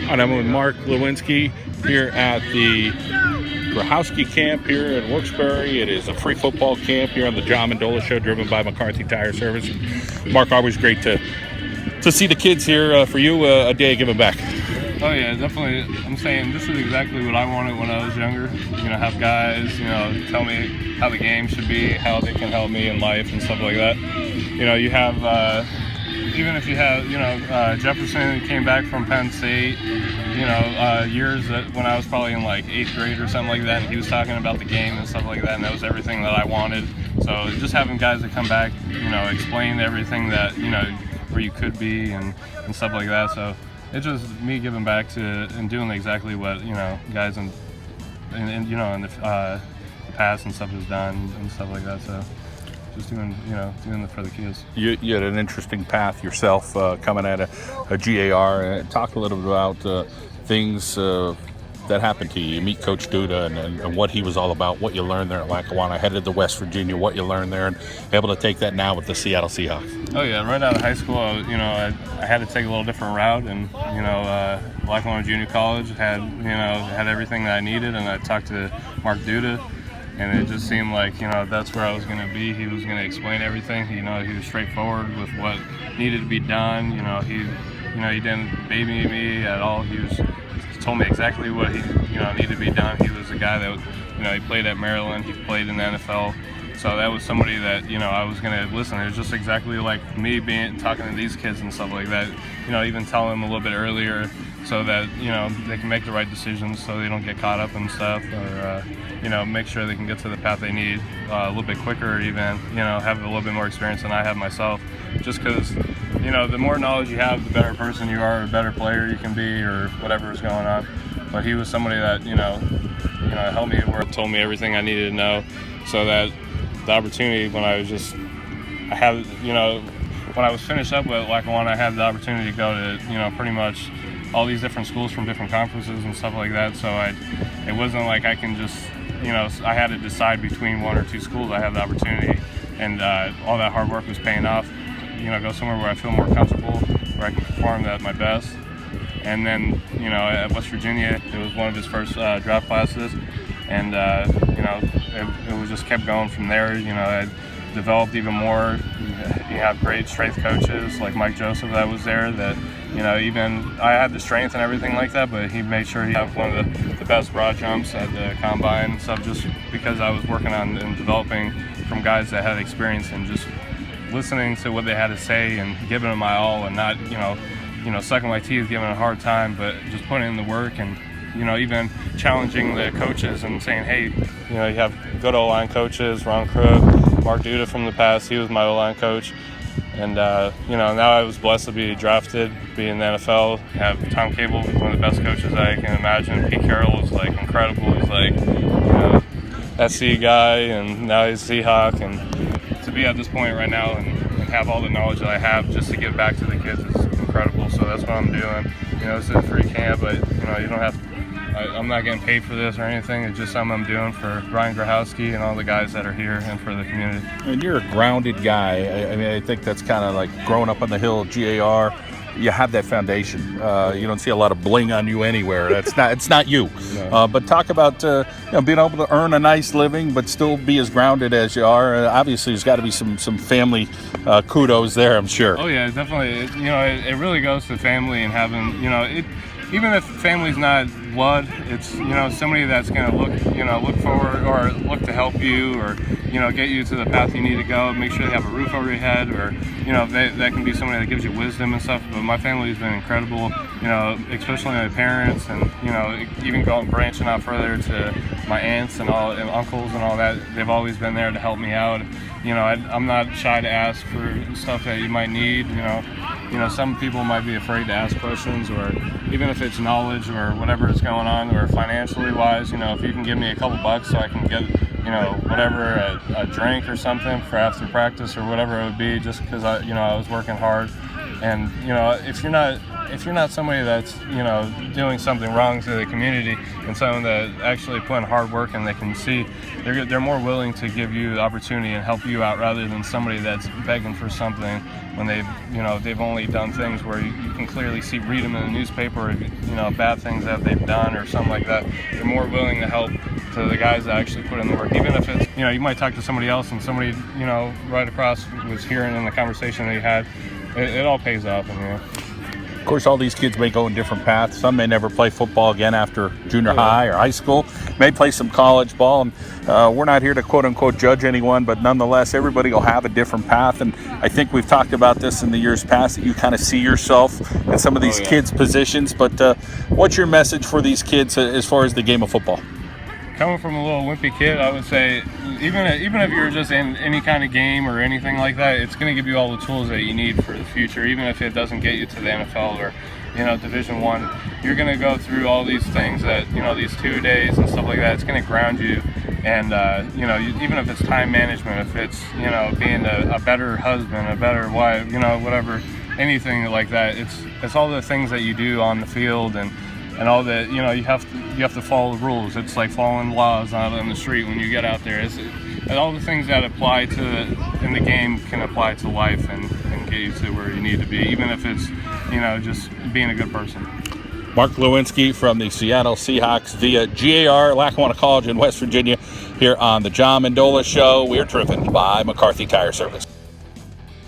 And I'm with Mark Glowinski here at the Grahowski camp here in Wilkes-Barre. It is a free football camp here on the Mendola show, driven by McCarthy Tire Service. Mark, always great to see the kids here. For you, a day of giving back. Oh yeah, definitely. I'm saying this is exactly what I wanted when I was younger. Have guys, tell me how the game should be, how they can help me in life and stuff like that. You have, even if you have, Jefferson came back from Penn State, years that when I was probably in like 8th grade or something like that, and he was talking about the game and stuff like that, and that was everything that I wanted. So just having guys that come back, explain everything that, where you could be and stuff like that. So it's just me giving back to and doing exactly what guys in the past and stuff has done and stuff like that. So just doing it for the kids. You had an interesting path yourself, coming at a GAR. Talk a little bit about things that happened to you. You meet Coach Duda and what he was all about, what you learned there at Lackawanna, headed to West Virginia, what you learned there, and able to take that now with the Seattle Seahawks. Oh yeah, right out of high school, I had to take a little different route, and Lackawanna Junior College had everything that I needed, and I talked to Mark Duda, and it just seemed like that's where I was going to be. He was going to explain everything. He was straightforward with what needed to be done. He didn't baby me at all. He told me exactly what needed to be done. He was a guy that he played at Maryland. He played in the NFL. So that was somebody that I was gonna listen. It was just exactly like me talking to these kids and stuff like that. Even tell them a little bit earlier so that they can make the right decisions, so they don't get caught up in stuff, or make sure they can get to the path they need a little bit quicker, or even have a little bit more experience than I have myself. Just because the more knowledge you have, the better person you are, the better player you can be, or whatever is going on. But he was somebody that helped me, or told me everything I needed to know, so that the opportunity when I was when I was finished up with Lackawanna, I had the opportunity to go to pretty much all these different schools from different conferences and stuff like that. So it wasn't like I can just I had to decide between one or two schools. I had the opportunity, and all that hard work was paying off. Go somewhere where I feel more comfortable, where I can perform at my best. And then at West Virginia, it was one of his first draft classes, and it was just kept going from there. I developed even more. You have great strength coaches like Mike Joseph that was there, that even I had the strength and everything like that, but he made sure he had one of the best broad jumps at the combine and stuff, just because I was working on and developing from guys that had experience, and just listening to what they had to say and giving them my all, and not sucking my teeth, giving it a hard time, but just putting in the work, and even challenging the coaches and saying, hey, you have good O-line coaches, Ron Crook, Mark Duda from the past, he was my O-line coach. And, now I was blessed to be drafted, be in the NFL, have Tom Cable, one of the best coaches I can imagine. Pete Carroll was, incredible. He's, SC guy, and now he's Seahawk. And to be at this point right now and have all the knowledge that I have just to give back to the kids is incredible. So that's what I'm doing. It's a free camp, but, you don't have to. I'm not getting paid for this or anything. It's just something I'm doing for Brian Grahowski and all the guys that are here, and for the community. And you're a grounded guy. I think that's kind of like growing up on the hill, GAR. You have that foundation. You don't see a lot of bling on you anywhere. It's not you. No. But talk about being able to earn a nice living, but still be as grounded as you are. Obviously, there's got to be some family kudos there, I'm sure. Oh yeah, definitely. It really goes to family, and having even if family's not blood, it's somebody that's going to look forward, or look to help you, or get you to the path you need to go. Make sure they have a roof over your head, or that can be somebody that gives you wisdom and stuff. But my family's been incredible, especially my parents, and even branching out further to my aunts and uncles and all that. They've always been there to help me out. I'm not shy to ask for stuff that you might need. Some people might be afraid to ask questions, or even if it's knowledge or whatever is going on, or financially wise, if you can give me a couple bucks so I can get, whatever, a drink or something for after practice or whatever it would be, just because I was working hard. And, if you're not if you're not somebody that's, you know, doing something wrong to the community and someone that actually put in hard work and they can see, they're more willing to give you the opportunity and help you out rather than somebody that's begging for something when they've only done things where you can clearly read them in the newspaper, you know, bad things that they've done or something like that. They're more willing to help to the guys that actually put in the work, even if it's, you know, you might talk to somebody else and somebody, you know, right across was hearing in the conversation that you had. It all pays off in the end. Of course, all these kids may go in different paths. Some may never play football again after junior high or high school, may play some college ball. And we're not here to quote-unquote judge anyone, but nonetheless, everybody will have a different path. And I think we've talked about this in the years past, that you kind of see yourself in some of these kids' positions. But what's your message for these kids as far as the game of football? Coming from a little wimpy kid, I would say even if you're just in any kind of game or anything like that, it's going to give you all the tools that you need for the future. Even if it doesn't get you to the NFL or, you know, Division I, you're going to go through all these things that, you know, these 2 days and stuff like that. It's going to ground you, and you know, even if it's time management, if it's, you know, being a better husband, a better wife, you know, whatever, anything like that. It's all the things that you do on the field and all that, you know, you have to follow the rules. It's like following laws out on the street when you get out there. And all the things that apply in the game can apply to life and get you to where you need to be, even if it's, you know, just being a good person. Mark Glowinski from the Seattle Seahawks via GAR, Lackawanna College in West Virginia, here on the John Mendola Show. We're driven by McCarthy Tire Service.